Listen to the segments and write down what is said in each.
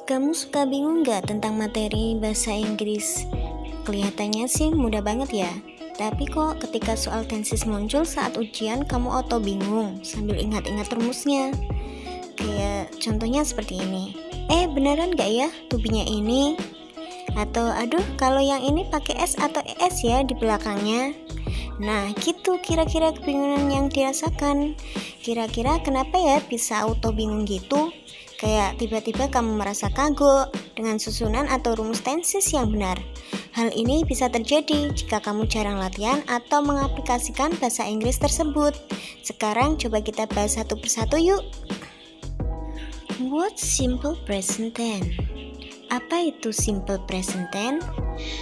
Kamu suka bingung nggak tentang materi bahasa Inggris? Kelihatannya sih mudah banget ya. Tapi kok ketika soal tenses muncul saat ujian kamu auto bingung sambil ingat-ingat rumusnya. Kayak contohnya seperti ini. Beneran nggak ya to-be-nya ini? Atau aduh kalau yang ini pakai S atau ES ya di belakangnya. Nah gitu kira-kira kebingungan yang dirasakan. Kira-kira kenapa ya bisa auto bingung gitu? Kayak tiba-tiba kamu merasa kagok dengan susunan atau rumus tenses yang benar. Hal ini bisa terjadi jika kamu jarang latihan atau mengaplikasikan bahasa Inggris tersebut. Sekarang coba kita bahas satu persatu yuk. What's simple present tense? Apa itu simple present tense?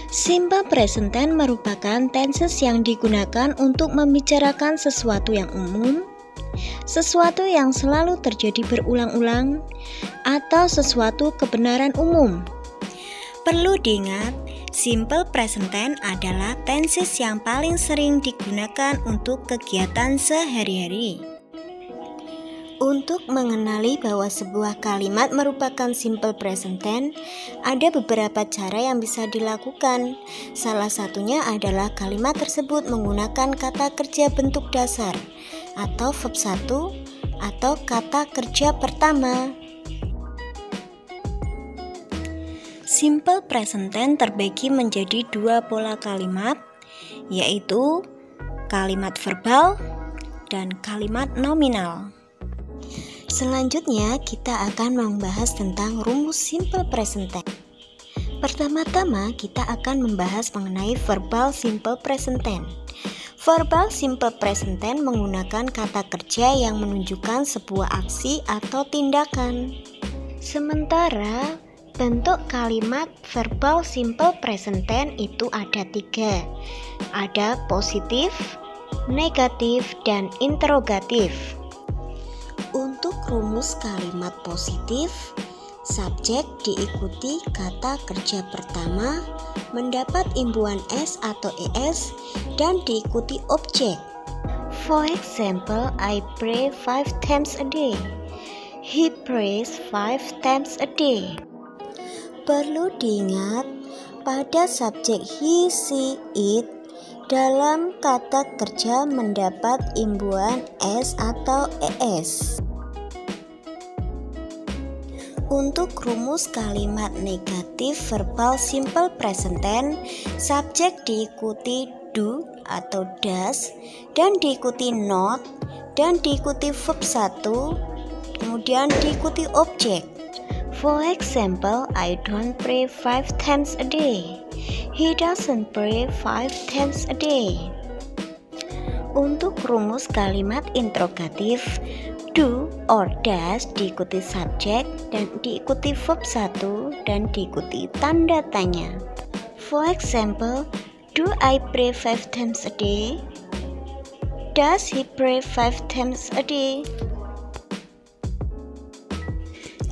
Simple present tense merupakan tenses yang digunakan untuk membicarakan sesuatu yang umum, sesuatu yang selalu terjadi berulang-ulang, atau sesuatu kebenaran umum. Perlu diingat, simple present tense adalah tenses yang paling sering digunakan untuk kegiatan sehari-hari. Untuk mengenali bahwa sebuah kalimat merupakan simple present tense, ada beberapa cara yang bisa dilakukan. Salah satunya adalah kalimat tersebut menggunakan kata kerja bentuk dasar atau verb 1 atau kata kerja pertama. Simple present tense terbagi menjadi dua pola kalimat, yaitu kalimat verbal dan kalimat nominal. Selanjutnya kita akan membahas tentang rumus simple present tense. Pertama-tama kita akan membahas mengenai verbal simple present tense. Verbal simple present tense menggunakan kata kerja yang menunjukkan sebuah aksi atau tindakan. Sementara bentuk kalimat verbal simple present tense itu ada 3. Ada positif, negatif, dan interrogatif. Untuk rumus kalimat positif, subjek diikuti kata kerja pertama mendapat imbuhan S atau ES dan diikuti objek. For example, I pray 5 times a day. He prays 5 times a day. Perlu diingat, pada subjek he, she, it dalam kata kerja mendapat imbuhan S atau ES. Untuk rumus kalimat negatif verbal simple present tense, subjek diikuti do atau does dan diikuti not dan diikuti verb 1, kemudian diikuti objek. For example, I don't pray 5 times a day. He doesn't pray 5 times a day. Untuk rumus kalimat interrogatif, do or does diikuti subjek dan diikuti verb 1 dan diikuti tanda tanya. For example, do I pray 5 times a day? Does he pray 5 times a day?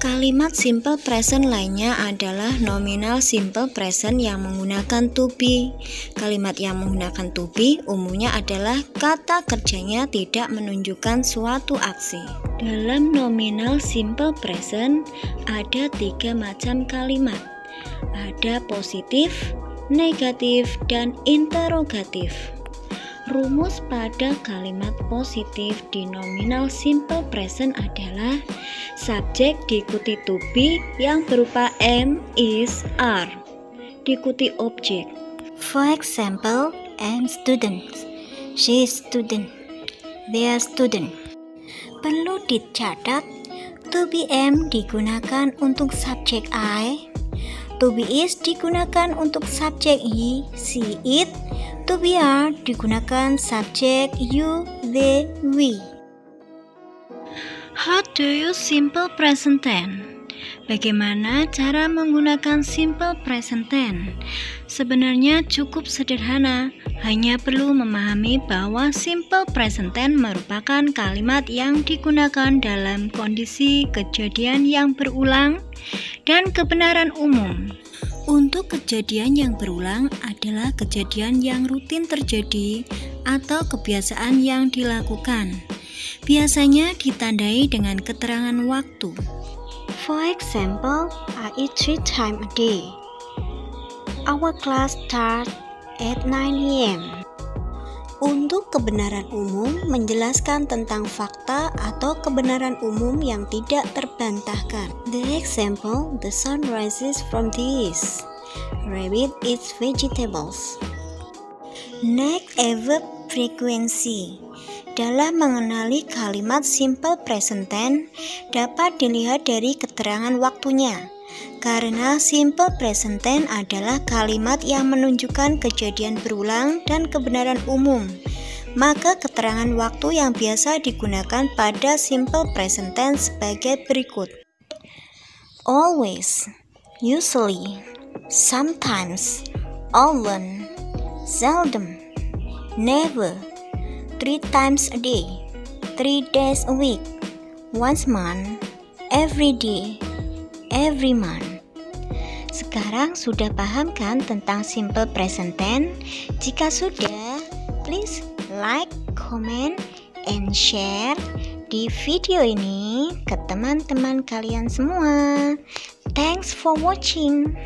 Kalimat simple present lainnya adalah nominal simple present yang menggunakan to be. Kalimat yang menggunakan to be umumnya adalah kata kerjanya tidak menunjukkan suatu aksi. Dalam nominal simple present ada 3 macam kalimat. Ada positif, negatif, dan interrogatif. Rumus pada kalimat positif di nominal simple present adalah subjek diikuti to be yang berupa am, is, are, diikuti objek. For example, am student, she is student, they are student. Perlu dicatat, to be am digunakan untuk subjek I, to be is digunakan untuk subjek he, she, it, to be are digunakan subjek you, they, we. How do you simple present tense? Bagaimana cara menggunakan simple present tense? Sebenarnya cukup sederhana, Hanya perlu memahami bahwa simple present tense merupakan kalimat yang digunakan dalam kondisi kejadian yang berulang dan kebenaran umum. Untuk kejadian yang berulang adalah kejadian yang rutin terjadi atau kebiasaan yang dilakukan. Biasanya ditandai dengan keterangan waktu. For example, I eat 3 times a day. Our class starts at 9 a.m. Untuk kebenaran umum menjelaskan tentang fakta atau kebenaran umum yang tidak terbantahkan. The example, the sun rises from the east. Rabbit eats vegetables. Next, adverb frequency. Dalam mengenali kalimat simple present tense dapat dilihat dari keterangan waktunya. Karena simple present tense adalah kalimat yang menunjukkan kejadian berulang dan kebenaran umum, maka keterangan waktu yang biasa digunakan pada simple present tense sebagai berikut. Always, usually, sometimes, often, seldom, never, 3 times a day, 3 days a week, once a month, every day, every month. Sekarang sudah paham kan tentang simple present tense? Jika sudah, please like, comment, and share di video ini ke teman-teman kalian semua. Thanks for watching.